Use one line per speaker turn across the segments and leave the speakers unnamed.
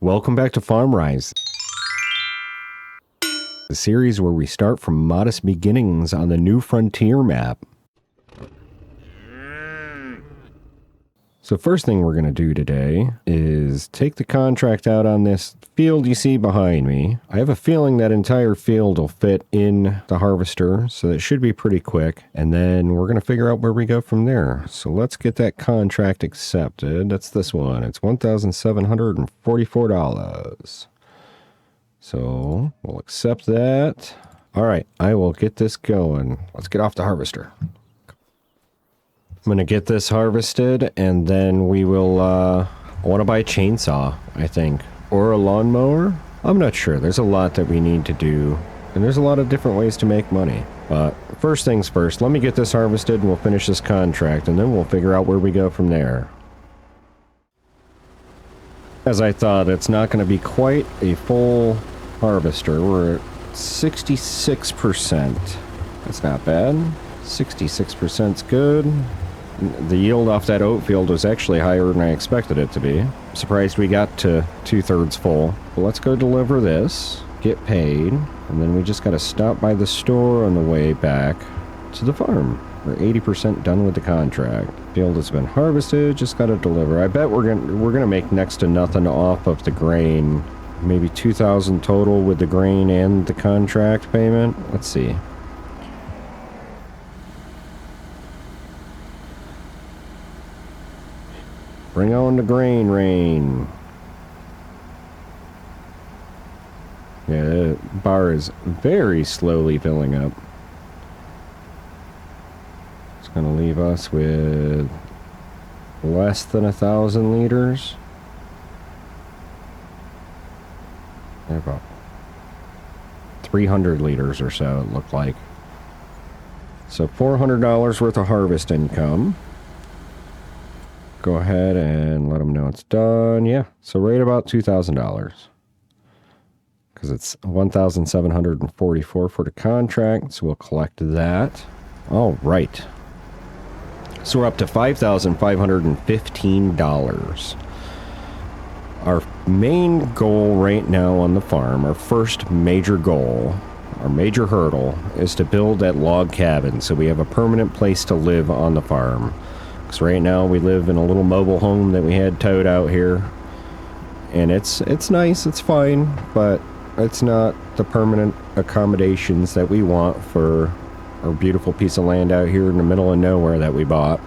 Welcome back to Farm Rise, the series where we start from modest beginnings on the new frontier map. So first thing we're going to do today is take the contract out on this field you see behind me. I have a feeling that entire field will fit in the harvester, so that should be pretty quick. And then we're going to figure out where we go from there. So let's get that contract accepted. That's this one. It's $1,744. So we'll accept that. All right, I will get this going. Let's get off the harvester. I'm going to get this harvested, and then we will, I want to buy a chainsaw, I think. Or a lawnmower? I'm not sure. There's a lot that we need to do, and there's a lot of different ways to make money. But first things first, let me get this harvested, and we'll finish this contract, and then we'll figure out where we go from there. As I thought, it's not going to be quite a full harvester. We're at 66%. That's not bad. 66%'s good. The yield off that oat field was actually higher than I expected it to be. I'm surprised we got to 2/3 full. But let's go deliver this, get paid, and then we just got to stop by the store on the way back to the farm. We're 80% done with the contract. Field has been harvested, just got to deliver. I bet we're gonna make next to nothing off of the grain. Maybe 2,000 total with the grain and the contract payment. Let's see. Bring on the grain rain. Yeah, the bar is very slowly filling up. It's going to leave us with less than 1,000 liters. About 300 liters or so, it looked like. So $400 worth of harvest income. Go ahead and let them know it's done. Yeah, so right about $2,000. Because it's $1,744 for the contract, so we'll collect that. All right. So we're up to $5,515. Our main goal right now on the farm, our first major goal, our major hurdle, is to build that log cabin so we have a permanent place to live on the farm. Because right now we live in a little mobile home that we had towed out here. And it's nice, it's fine, but it's not the permanent accommodations that we want for our beautiful piece of land out here in the middle of nowhere that we bought.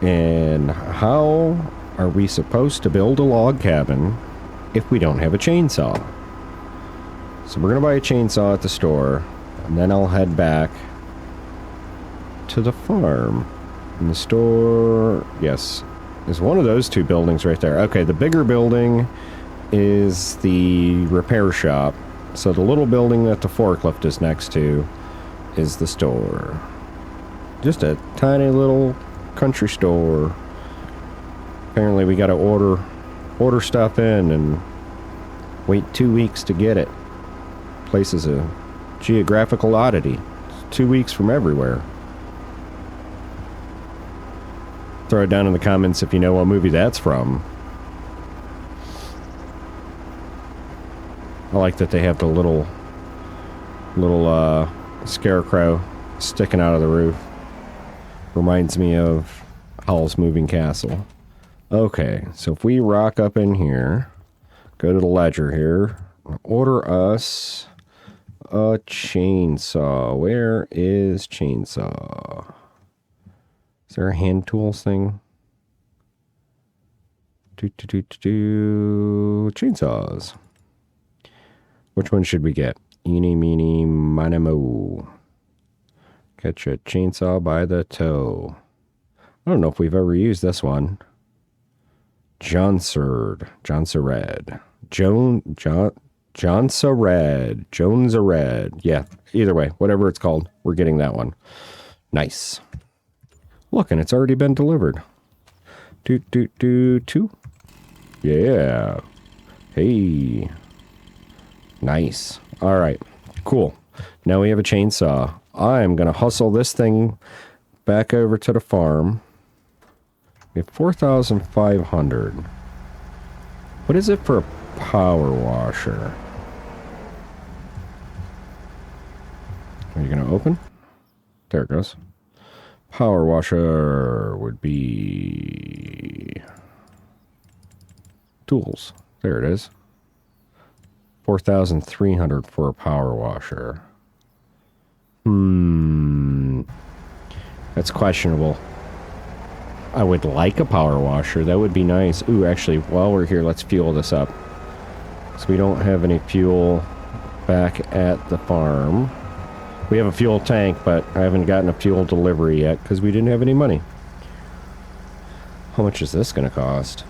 And how are we supposed to build a log cabin if we don't have a chainsaw? So we're going to buy a chainsaw at the store, and then I'll head back to the farm. In the store, yes, there's one of those two buildings right there. Okay, the bigger building is the repair shop. So the little building that the forklift is next to is the store. Just a tiny little country store. Apparently we got to order stuff in and wait 2 weeks to get it. Place is a geographical oddity. It's 2 weeks from everywhere. Throw it down in the comments if you know what movie that's from. I like that they have the little scarecrow sticking out of the roof. Reminds me of Howl's Moving Castle. Okay, so if we rock up in here, go to the ledger here, order us a chainsaw. Where is chainsaw? Is there a hand tools thing? Chainsaws. Which one should we get? Eeny, meeny, miny, mo. Catch a chainsaw by the toe. I don't know if we've ever used this one. Johnsared. Yeah, either way, whatever it's called, we're getting that one. Nice. Look, and it's already been delivered. Two. Yeah. Hey. Nice. All right. Cool. Now we have a chainsaw. I'm going to hustle this thing back over to the farm. We have 4,500. What is it for a power washer? Are you going to open? There it goes. Power washer would be tools. There it is. 4,300 for a power washer. That's questionable. I would like a power washer. That would be nice. Ooh, actually, while we're here, let's fuel this up. So we don't have any fuel back at the farm. We have a fuel tank, but I haven't gotten a fuel delivery yet because we didn't have any money. How much is this going to cost?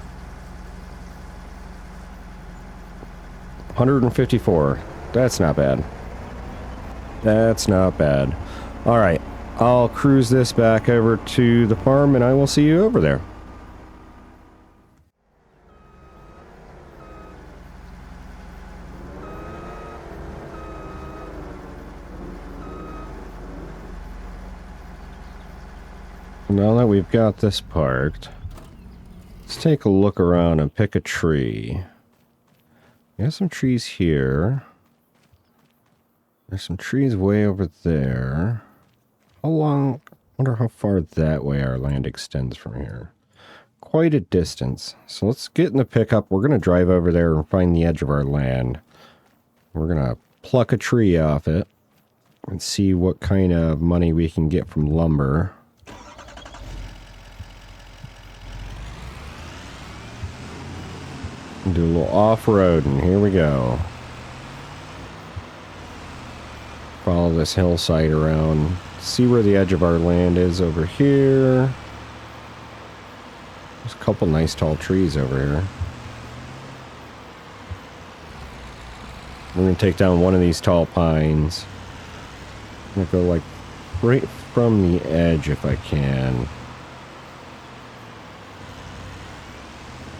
154. That's not bad. That's not bad. All right. I'll cruise this back over to the farm and I will see you over there. Now that we've got this parked, let's take a look around and pick a tree. We have some trees here. There's some trees way over there. How long? I wonder how far that way our land extends from here. Quite a distance. So let's get in the pickup. We're going to drive over there and find the edge of our land. We're going to pluck a tree off it and see what kind of money we can get from lumber. Do a little off-road, and here we go. Follow this hillside around. See where the edge of our land is over here. There's a couple nice tall trees over here. We're going to take down one of these tall pines. I'm going to go like right from the edge if I can.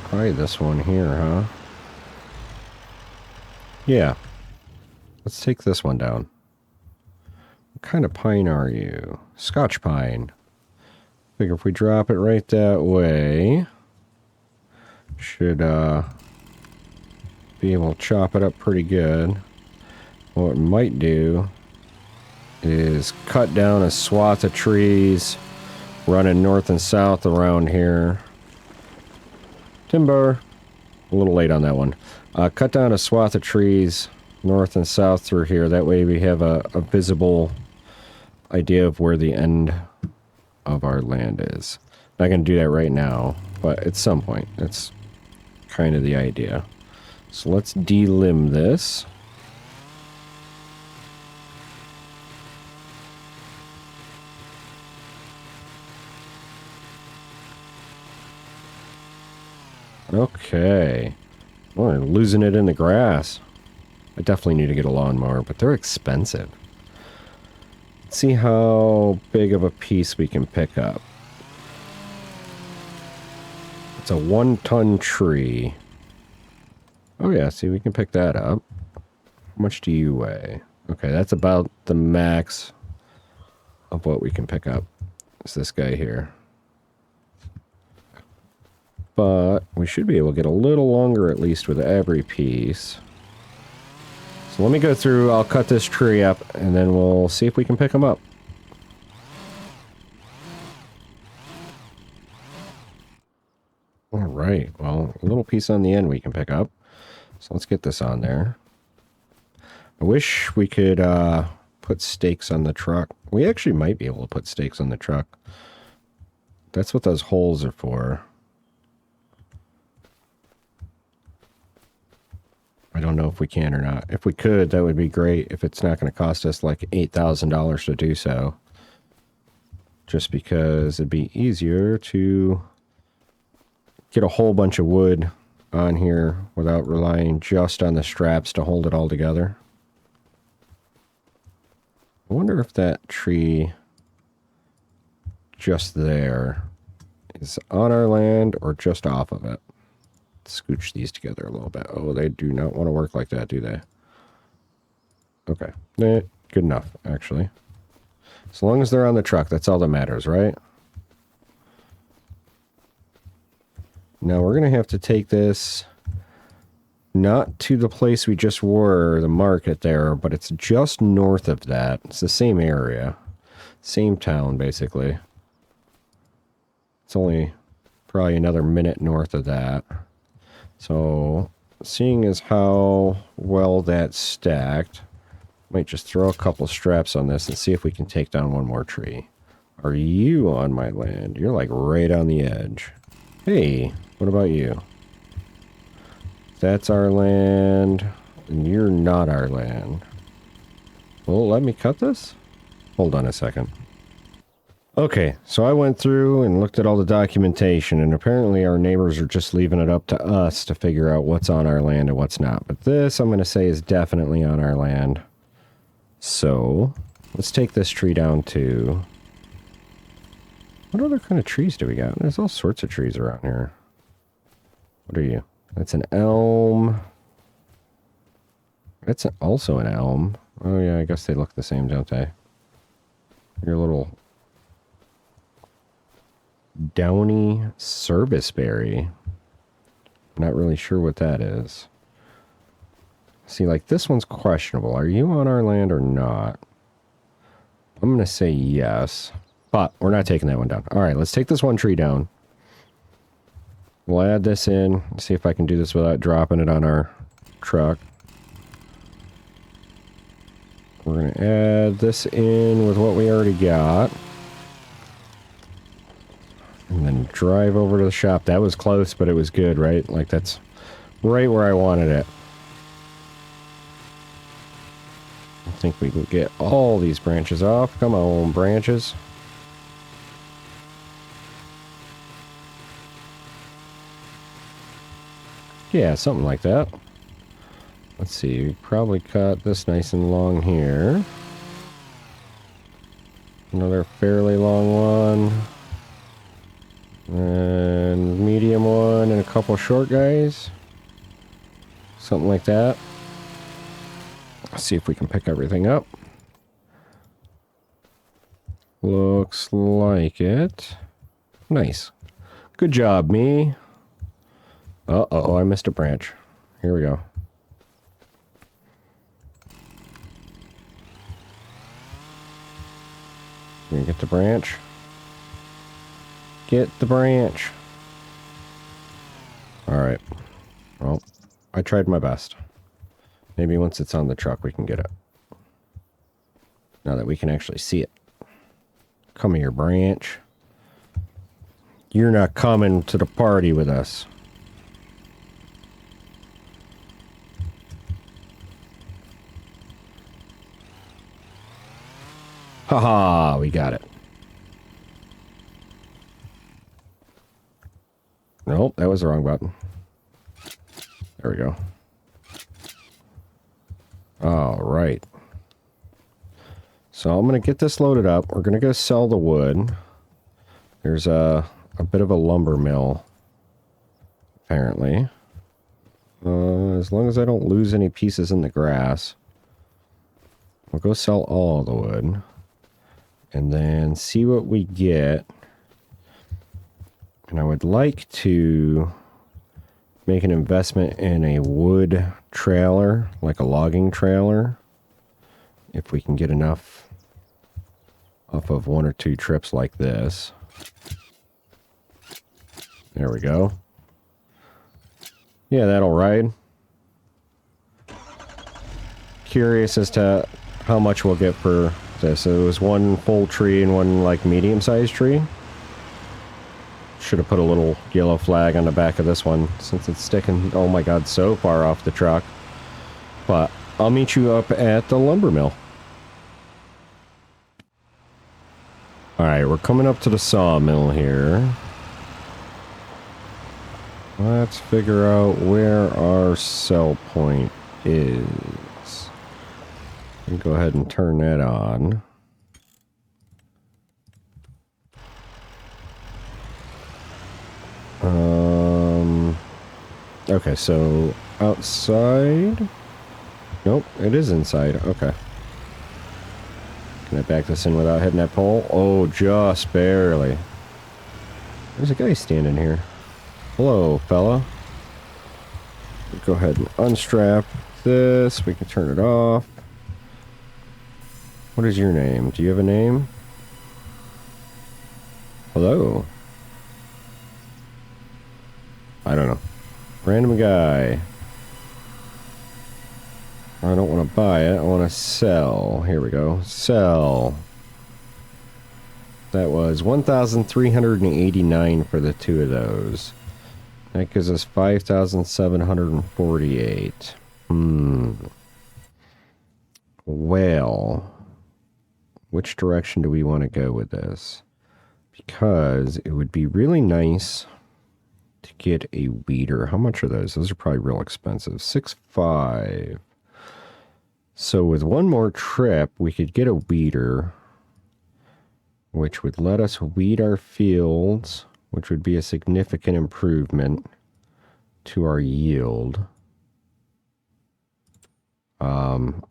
Probably this one here, huh? Yeah. Let's take this one down. What kind of pine are you? Scotch pine. Figure if we drop it right that way, should be able to chop it up pretty good. What it might do is cut down a swath of trees running north and south around here. Timber. A little late on that one. Cut down a swath of trees north and south through here. That way we have a visible idea of where the end of our land is. Not going to do that right now, but at some point. That's kind of the idea. So let's delimb this. Okay. Well, we're losing it in the grass. I definitely need to get a lawnmower, but they're expensive. Let's see how big of a piece we can pick up. It's a 1-ton tree. Oh yeah, see, we can pick that up. How much do you weigh? Okay, that's about the max of what we can pick up. It's this guy here. But we should be able to get a little longer at least with every piece. So let me go through, I'll cut this tree up, and then we'll see if we can pick them up. Alright, well, a little piece on the end we can pick up. So let's get this on there. I wish we could put stakes on the truck. We actually might be able to put stakes on the truck. That's what those holes are for. I don't know if we can or not. If we could, that would be great. If it's not going to cost us like $8,000 to do so. Just because it'd be easier to get a whole bunch of wood on here without relying just on the straps to hold it all together. I wonder if that tree just there is on our land or just off of it. Scooch these together a little bit. Oh, they do not want to work like that, do they? Okay. Good enough, actually. As long as they're on the truck, that's all that matters, right? Now we're going to have to take this Not to the place we just were, the market there, but it's just north of that. It's the same area. Same town, basically. It's only probably another minute north of that. So, seeing as how well that's stacked, might just throw a couple straps on this and see if we can take down one more tree. Are you on my land? You're like right on the edge. Hey, what about you? That's our land, and you're not our land. Well, let me cut this? Hold on a second. Okay, so I went through and looked at all the documentation, and apparently our neighbors are just leaving it up to us to figure out what's on our land and what's not. But this, I'm going to say, is definitely on our land. So, let's take this tree down too. What other kind of trees do we got? There's all sorts of trees around here. What are you? That's an elm. That's also an elm. Oh yeah, I guess they look the same, don't they? Your little downy serviceberry. Not really sure what that is. See, like this one's questionable. Are you on our land or not? I'm going to say yes. But we're not taking that one down. Alright, let's take this one tree down. We'll add this in. See if I can do this without dropping it on our truck. We're going to add this in with what we already got. And then drive over to the shop. That was close, but it was good, right? Like, that's right where I wanted it. I think we can get all these branches off. Come on, branches. Yeah, something like that. Let's see, we probably cut this nice and long here. Another fairly long one. And medium one and a couple short guys. Something like that. Let's see if we can pick everything up. Looks like it. Nice. Good job, me. Uh-oh, I missed a branch. Here we go. Can you get the branch? Get the branch. Alright. Well, I tried my best. Maybe once it's on the truck we can get it. Now that we can actually see it. Come here, branch. You're not coming to the party with us. Haha, we got it. Nope, that was the wrong button. There we go. All right. So I'm going to get this loaded up. We're going to go sell the wood. There's a bit of a lumber mill, apparently. As long as I don't lose any pieces in the grass. We'll go sell all the wood. And then see what we get. And I would like to make an investment in a wood trailer, like a logging trailer. If we can get enough off of one or two trips like this. There we go. Yeah, that'll ride. Curious as to how much we'll get for this. It was one full tree and one like medium-sized tree. Should have put a little yellow flag on the back of this one since it's sticking, oh my god, so far off the truck. But I'll meet you up at the lumber mill. Alright, we're coming up to the sawmill here. Let's figure out where our sell point is. Go ahead and turn that on. Okay, so outside? Nope, it is inside. Okay. Can I back this in without hitting that pole? Oh, just barely. There's a guy standing here. Hello, fella. Go ahead and unstrap this. We can turn it off. What is your name? Do you have a name? Hello? I don't know. Random guy. I don't want to buy it. I want to sell. Here we go. Sell. That was 1,389 for the two of those. That gives us 5,748. Well, which direction do we want to go with this? Because it would be really nice to get a weeder. How much are those? Those are probably real expensive. 6.5. So with one more trip, we could get a weeder, which would let us weed our fields, which would be a significant improvement to our yield.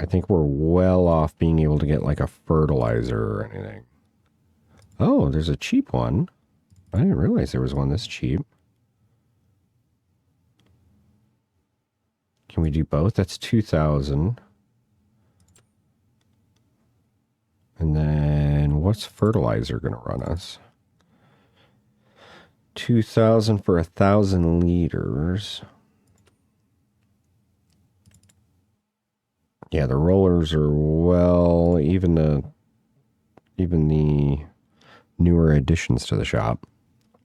I think we're well off being able to get like a fertilizer or anything. Oh, there's a cheap one. I didn't realize there was one this cheap. Can we do both? That's 2,000. And then what's fertilizer going to run us? 2,000 for 1,000 liters. Yeah, the rollers are well, even the newer additions to the shop,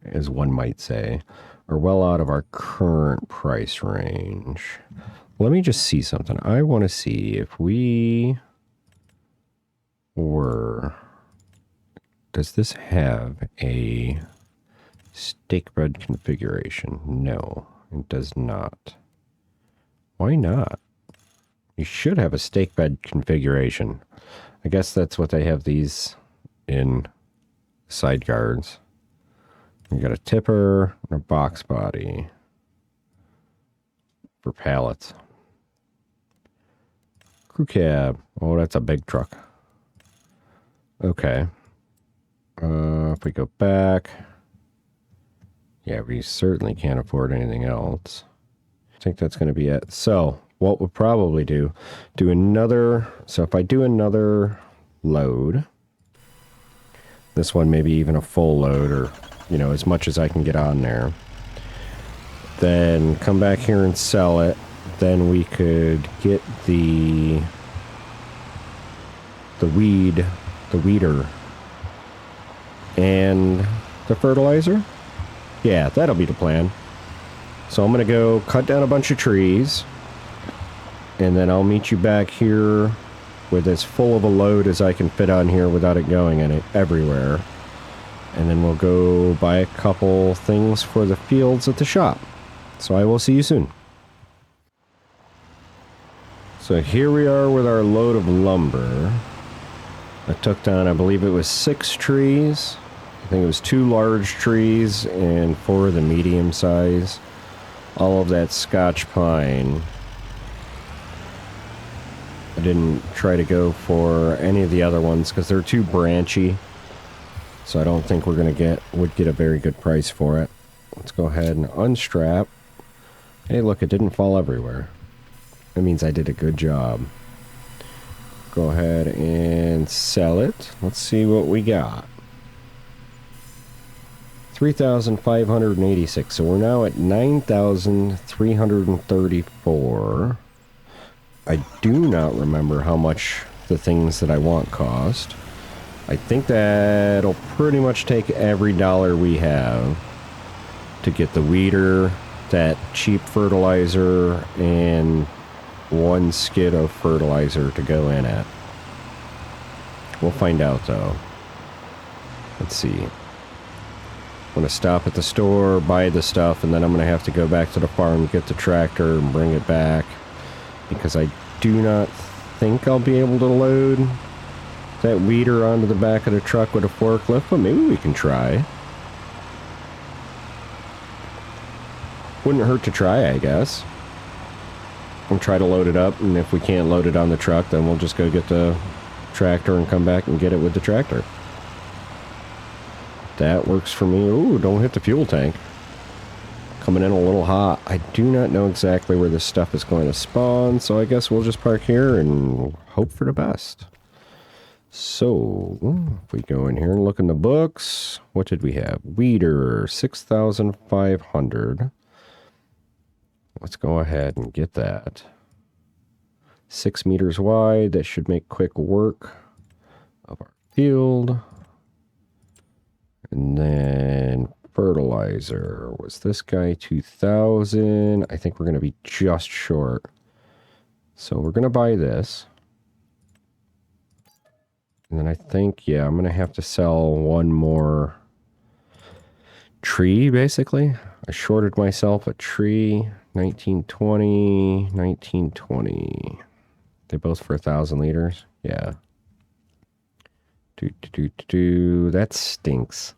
as one might say, are well out of our current price range. Let me just see something. I want to see if we were... Does this have a stake bed configuration? No, it does not. Why not? You should have a stake bed configuration. I guess that's what they have these in side guards. You got a tipper and a box body for pallets. Crew cab. Oh, that's a big truck. Okay. If we go back, yeah, we certainly can't afford anything else. I think that's going to be it. So what we'll probably do another, so if I do another load, this one maybe even a full load, or, you know, as much as I can get on there, then come back here and sell it. Then we could get the weeder and the fertilizer. Yeah, that'll be the plan. So I'm gonna go cut down a bunch of trees, and then I'll meet you back here with as full of a load as I can fit on here without it going in it everywhere. And then we'll go buy a couple things for the fields at the shop. So I will see you soon. So here we are with our load of lumber. I took down, I believe it was 6 trees. I think it was 2 large trees and 4 of the medium size. All of that Scotch pine. I didn't try to go for any of the other ones because they're too branchy. So I don't think we're going to get a very good price for it. Let's go ahead and unstrap. Hey, look, it didn't fall everywhere. That means I did a good job. Go ahead and sell it. Let's see what we got. 3,586. So we're now at 9,334. I do not remember how much the things that I want cost. I think that'll pretty much take every dollar we have to get the weeder, that cheap fertilizer, and 1 skid of fertilizer to go in at. We'll find out though. Let's see. I'm going to stop at the store, buy the stuff, and then I'm going to have to go back to the farm, get the tractor, and bring it back. Because I do not think I'll be able to load that weeder onto the back of the truck with a forklift, but maybe we can try. Wouldn't hurt to try, I guess. We'll try to load it up, and if we can't load it on the truck, then we'll just go get the tractor and come back and get it with the tractor. That works for me. Ooh, don't hit the fuel tank. Coming in a little hot. I do not know exactly where this stuff is going to spawn, so I guess we'll just park here and hope for the best. So, if we go in here and look in the books, what did we have? Weeder, 6,500. Let's go ahead and get that. 6 meters wide. That should make quick work of our field. And then fertilizer. Was this guy 2,000? I think we're going to be just short. So we're going to buy this. And then I think, yeah, I'm going to have to sell one more tree, basically. I shorted myself a tree. 1920, 1920. They both for 1,000 liters. Yeah. That stinks.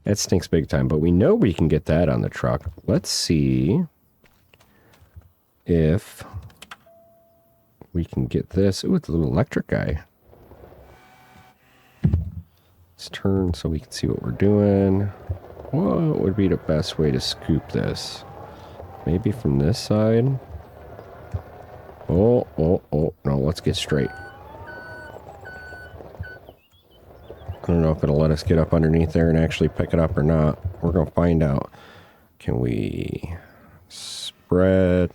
That stinks big time, but we know we can get that on the truck. Let's see if we can get this. Ooh, it's a little electric guy. Let's turn so we can see what we're doing. What would be the best way to scoop this? Maybe from this side? Oh, no, let's get straight. I don't know if it'll let us get up underneath there and actually pick it up or not. We're going to find out. Can we spread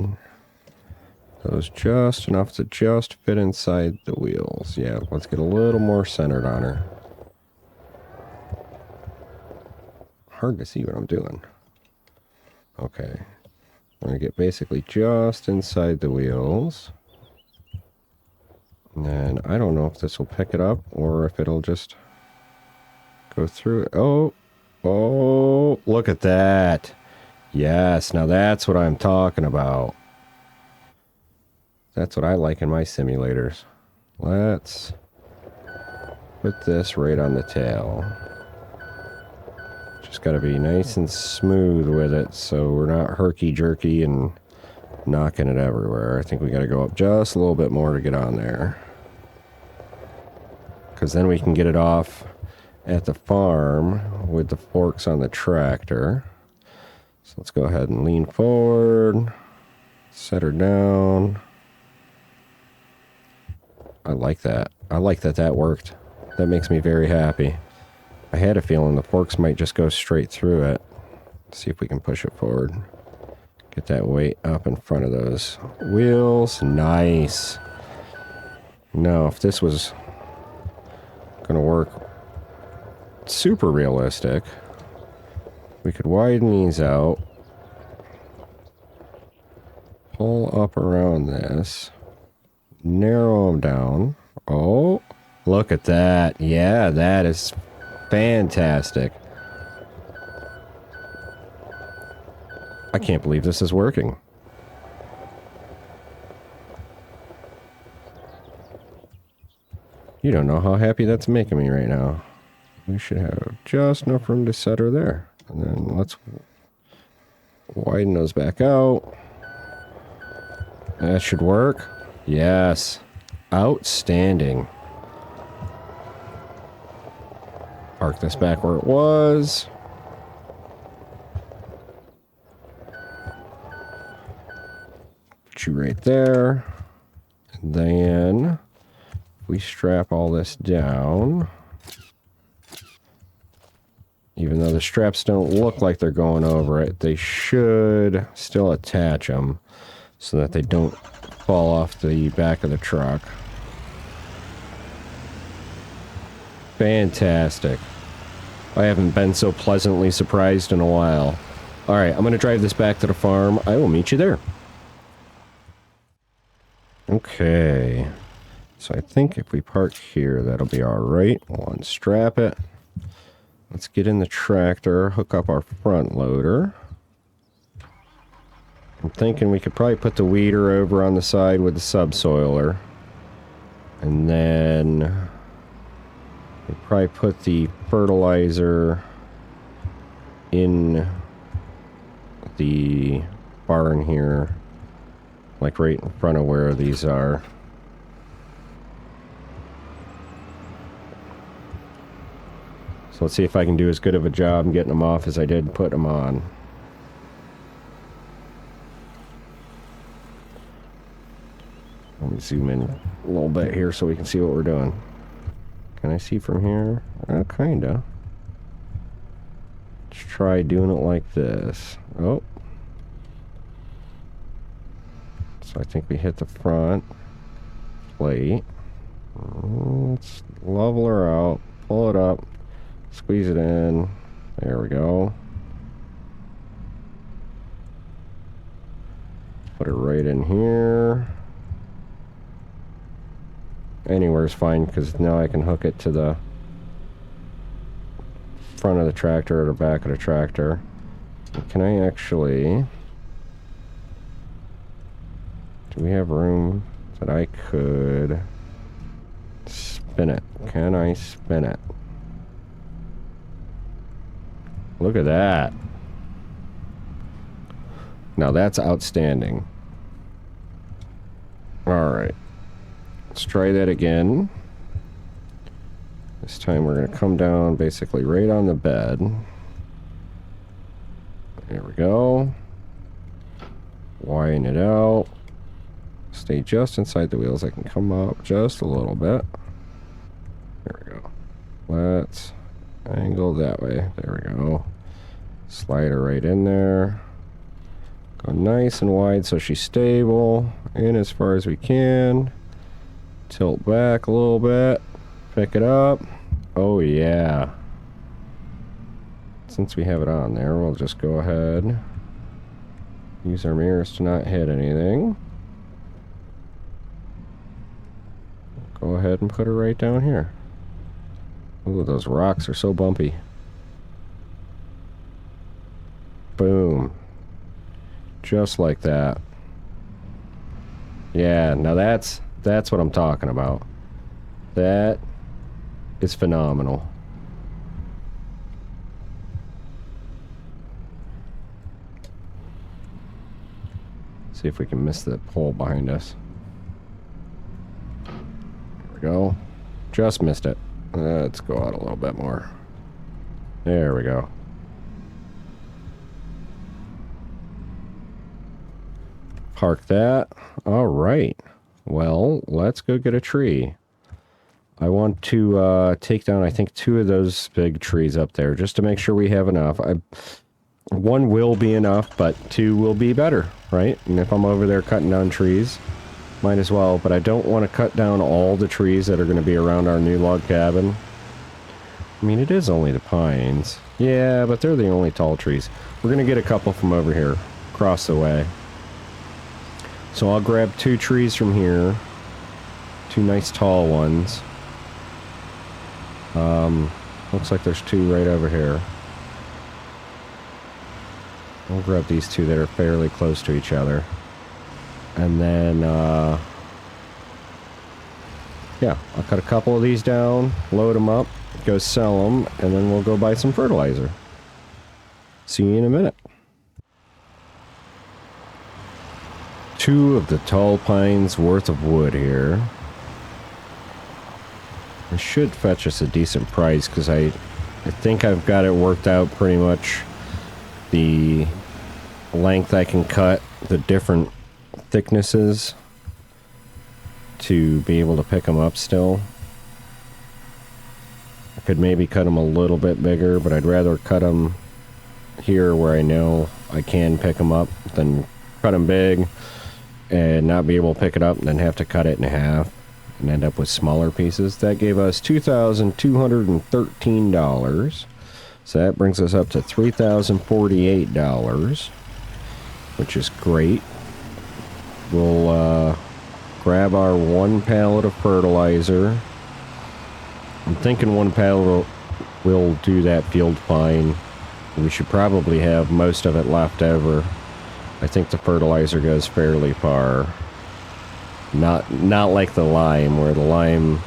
those just enough to just fit inside the wheels? Yeah, let's get a little more centered on her. Hard to see what I'm doing. Okay. I'm going to get basically just inside the wheels. And then I don't know if this will pick it up or if it'll just go through it. Oh, look at that. Yes, now that's what I'm talking about. That's what I like in my simulators. Let's put this right on the tail. Just got to be nice and smooth with it so we're not herky-jerky and knocking it everywhere. I think we got to go up just a little bit more to get on there. Because then we can get it off at the farm with the forks on the tractor. So let's go ahead and lean forward, set her down. I like that. I like that that worked. That makes me very happy. I had a feeling the forks might just go straight through it. Let's see if we can push it forward. Get that weight up in front of those wheels. Nice. Now, if this was going to work super realistic, we could widen these out. Pull up around this. Narrow them down. Oh, look at that. Yeah, that is fantastic. I can't believe this is working. You don't know how happy that's making me right now. We should have just enough room to set her there. And then let's widen those back out. That should work. Yes. Outstanding. Park this back where it was. Put you right there. And then we strap all this down. Even though the straps don't look like they're going over it, they should still attach them so that they don't fall off the back of the truck. Fantastic. I haven't been so pleasantly surprised in a while. Alright, I'm going to drive this back to the farm. I will meet you there. Okay. So I think if we park here, that'll be alright. We'll unstrap it. Let's get in the tractor, hook up our front loader. I'm thinking we could probably put the weeder over on the side with the subsoiler. And then we probably put the fertilizer in the barn here, like right in front of where these are. So let's see if I can do as good of a job getting them off as I did putting them on. Let me zoom in a little bit here so we can see what we're doing. Can I see from here? Kinda. Let's try doing it like this. Oh. So I think we hit the front plate. Let's level her out. Pull it up. Squeeze it in. There we go. Put it right in here. Anywhere's fine, because now I can hook it to the front of the tractor or the back of the tractor. Can I actually... Do we have room that I could spin it? Can I spin it? Look at that. Now that's outstanding. Alright. Let's try that again. This time we're going to come down basically right on the bed. There we go. Widen it out. Stay just inside the wheels. I can come up just a little bit. There we go. Let's angle that way. There we go. Slide her right in there. Go nice and wide so she's stable. In as far as we can. Tilt back a little bit. Pick it up. Oh yeah. Since we have it on there, we'll just go ahead. Use our mirrors to not hit anything. Go ahead and put her right down here. Ooh, those rocks are so bumpy. Boom. Just like that. Yeah, now that's what I'm talking about. That is phenomenal. See if we can miss the pole behind us. There we go. Just missed it. Let's go out a little bit more. There we go. Park that. All right. Well, let's go get a tree. I want to take down, I think, 2 of those big trees up there, just to make sure we have enough. One will be enough, but 2 will be better, right? And if I'm over there cutting down trees, might as well. But I don't want to cut down all the trees that are going to be around our new log cabin. I mean, it is only the pines. Yeah, but they're the only tall trees. We're going to get a couple from over here, across the way. So I'll grab 2 trees from here. 2 nice tall ones. Looks like there's 2 right over here. I'll grab these 2 that are fairly close to each other. And then, yeah, I'll cut a couple of these down, load them up, go sell them, and then we'll go buy some fertilizer. See you in a minute. 2 of the tall pines worth of wood here. It should fetch us a decent price, because I think I've got it worked out pretty much. The length I can cut, the different thicknesses to be able to pick them up still. I could maybe cut them a little bit bigger, but I'd rather cut them here where I know I can pick them up than cut them big and not be able to pick it up and then have to cut it in half and end up with smaller pieces. That gave us $2,213. So that brings us up to $3,048, which is great. We'll grab our 1 pallet of fertilizer. I'm thinking 1 pallet will do that field fine. We should probably have most of it left over. I think the fertilizer goes fairly far. Not like the lime, where the lime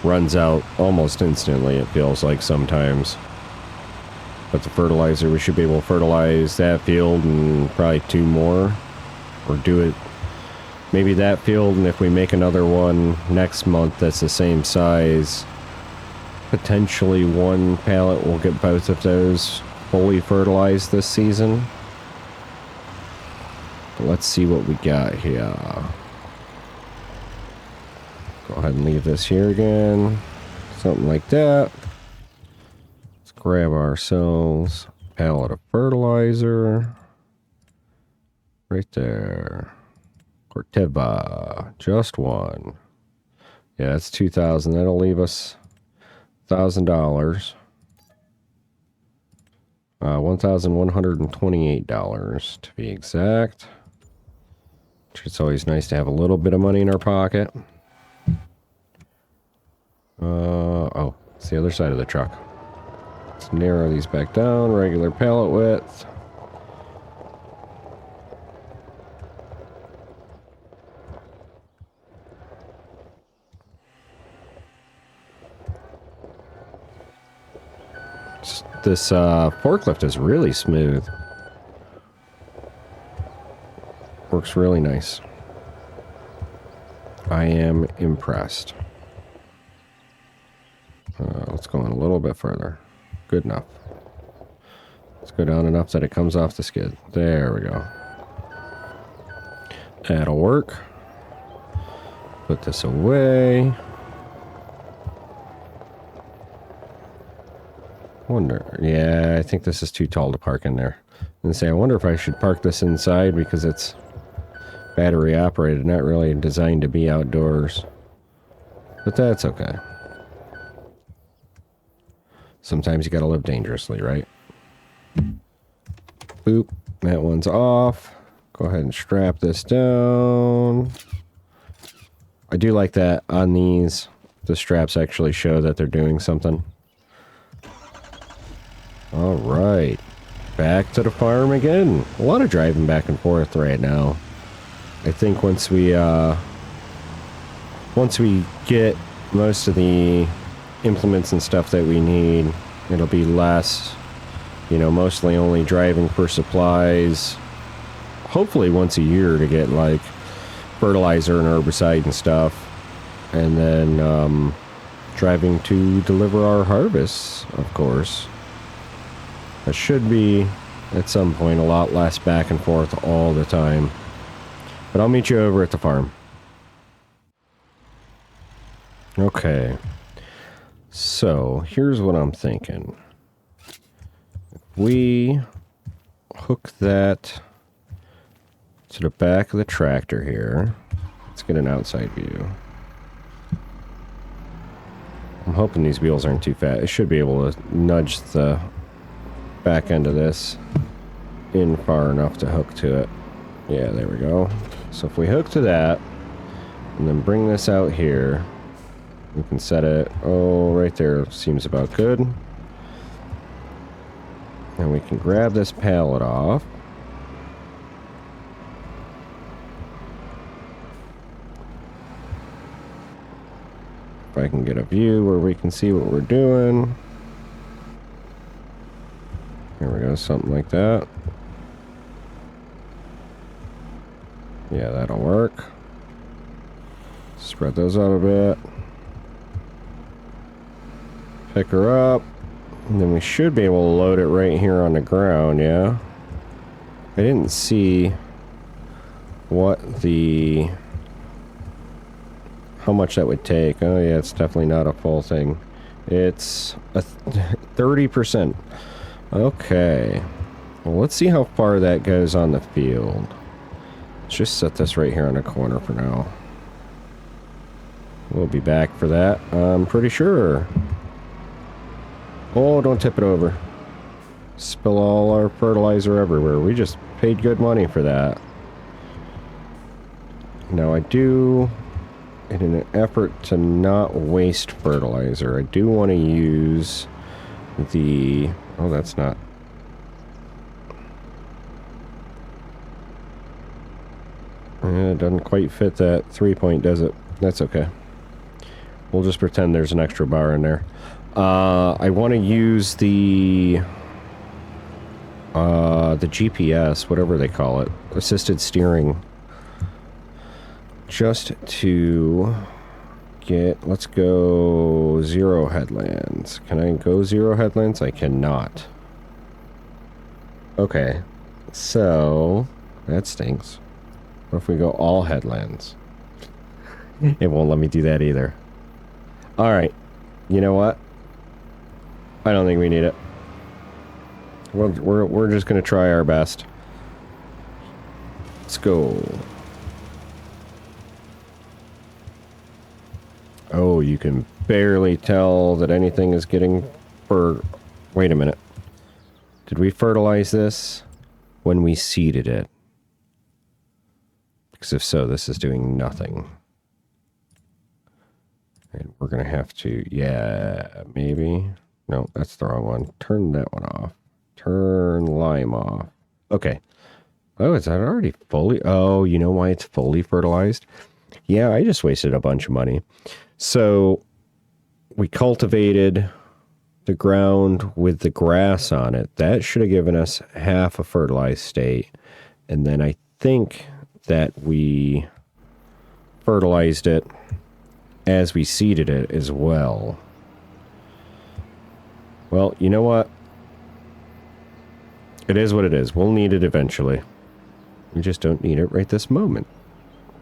runs out almost instantly, it feels like sometimes. But the fertilizer, we should be able to fertilize that field and probably 2 more. Or do it, maybe that field, and if we make another one next month that's the same size, potentially 1 pallet will get both of those fully fertilized this season. But let's see what we got here. Go ahead and leave this here again. Something like that. Let's grab ourselves a pallet of fertilizer. Right there. Corteva. Just one. Yeah, that's 2,000. That'll leave us $1,000. $1,128 to be exact. It's always nice to have a little bit of money in our pocket. Oh, it's the other side of the truck. Let's narrow these back down, regular pallet width. This forklift is really smooth. Works really nice. I am impressed. Let's go in a little bit further. Good enough. Let's go down enough that it comes off the skid. There we go. That'll work. Put this away. Wonder. Yeah, I think this is too tall to park in there. And say, I wonder if I should park this inside because it's battery operated, not really designed to be outdoors. But that's okay. Sometimes you gotta live dangerously, right? Boop. That one's off. Go ahead and strap this down. I do like that on these. The straps actually show that they're doing something. Alright. Back to the farm again. A lot of driving back and forth right now. I think once we get most of the implements and stuff that we need, it'll be less, you know, mostly only driving for supplies. Hopefully once a year to get like fertilizer and herbicide and stuff. And then driving to deliver our harvests, of course. It should be, at some point, a lot less back and forth all the time. But I'll meet you over at the farm. Okay. So, here's what I'm thinking. If we hook that to the back of the tractor here. Let's get an outside view. I'm hoping these wheels aren't too fat. I should be able to nudge the back end of this in far enough to hook to it. Yeah, there we go. So if we hook to that and then bring this out here, we can set it, oh, right there seems about good. And we can grab this pallet off. If I can get a view where we can see what we're doing. There we go, something like that. Yeah, that'll work. Spread those out a bit. Pick her up. And then we should be able to load it right here on the ground, yeah? I didn't see what the... how much that would take. Oh yeah, it's definitely not a full thing. It's a 30%. Okay. Well, let's see how far that goes on the field. Let's just set this right here on the corner for now. We'll be back for that, I'm pretty sure. Oh, don't tip it over. Spill all our fertilizer everywhere. We just paid good money for that. Now I do, in an effort to not waste fertilizer, I do want to use the... oh, that's not... it doesn't quite fit that 3-point, does it? That's okay. We'll just pretend there's an extra bar in there. I want to use the GPS, whatever they call it, assisted steering, just to get, let's go 0 headlands. Can I go 0 headlands? I cannot. Okay, so that stinks. What if we go all headlands? It won't let me do that either. All right. You know what? I don't think we need it. We're just going to try our best. Let's go. Oh, you can barely tell that anything is getting Wait a minute. Did we fertilize this when we seeded it? Because if so, this is doing nothing. And we're going to have to... Yeah, maybe. No, that's the wrong one. Turn that one off. Turn lime off. Okay. Oh, is that already fully... Oh, you know why it's fully fertilized? Yeah, I just wasted a bunch of money. So, we cultivated the ground with the grass on it. That should have given us half a fertilized state. And then I think that we fertilized it as we seeded it as well. Well, you know what? It is what it is. We'll need it eventually. We just don't need it right this moment.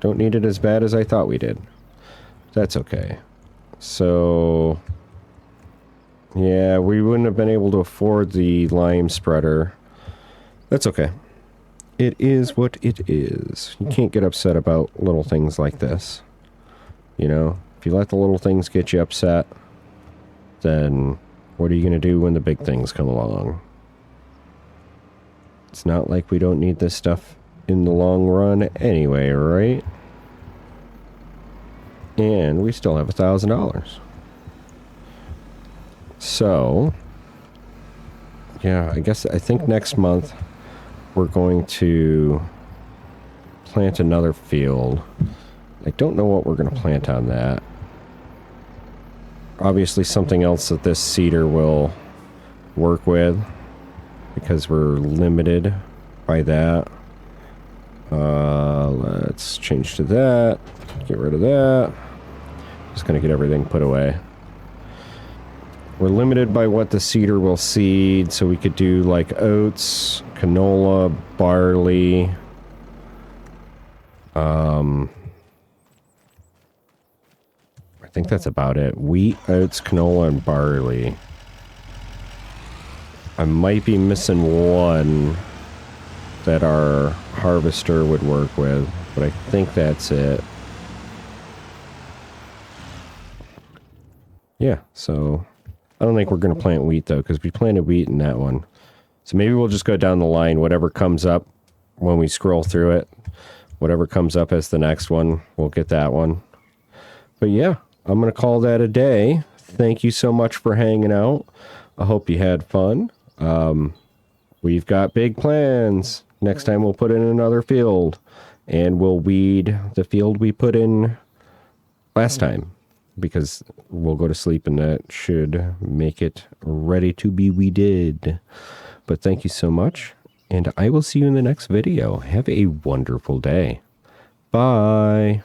Don't need it as bad as I thought we did. That's okay. So... yeah, we wouldn't have been able to afford the lime spreader. That's okay. It is what it is. You can't get upset about little things like this. You know, if you let the little things get you upset, then what are you going to do when the big things come along? It's not like we don't need this stuff in the long run anyway, right? And we still have $1,000. So, yeah, I think next month we're going to plant another field. I don't know what we're going to plant on that. Obviously something else that this seeder will work with, because we're limited by that. Let's change to that. Get rid of that. Just going to get everything put away. We're limited by what the seeder will seed, so we could do like oats, canola, barley. I think that's about it. Wheat, oats, canola, and barley. I might be missing one that our harvester would work with, but I think that's it. Yeah, so... I don't think we're going to plant wheat, though, because we planted wheat in that one. So maybe we'll just go down the line. Whatever comes up when we scroll through it, whatever comes up as the next one, we'll get that one. But yeah, I'm going to call that a day. Thank you so much for hanging out. I hope you had fun. We've got big plans. Next time we'll put in another field. And we'll weed the field we put in last time, because we'll go to sleep and that should make it ready to be weeded. But thank you so much, and I will see you in the next video. Have a wonderful day. Bye.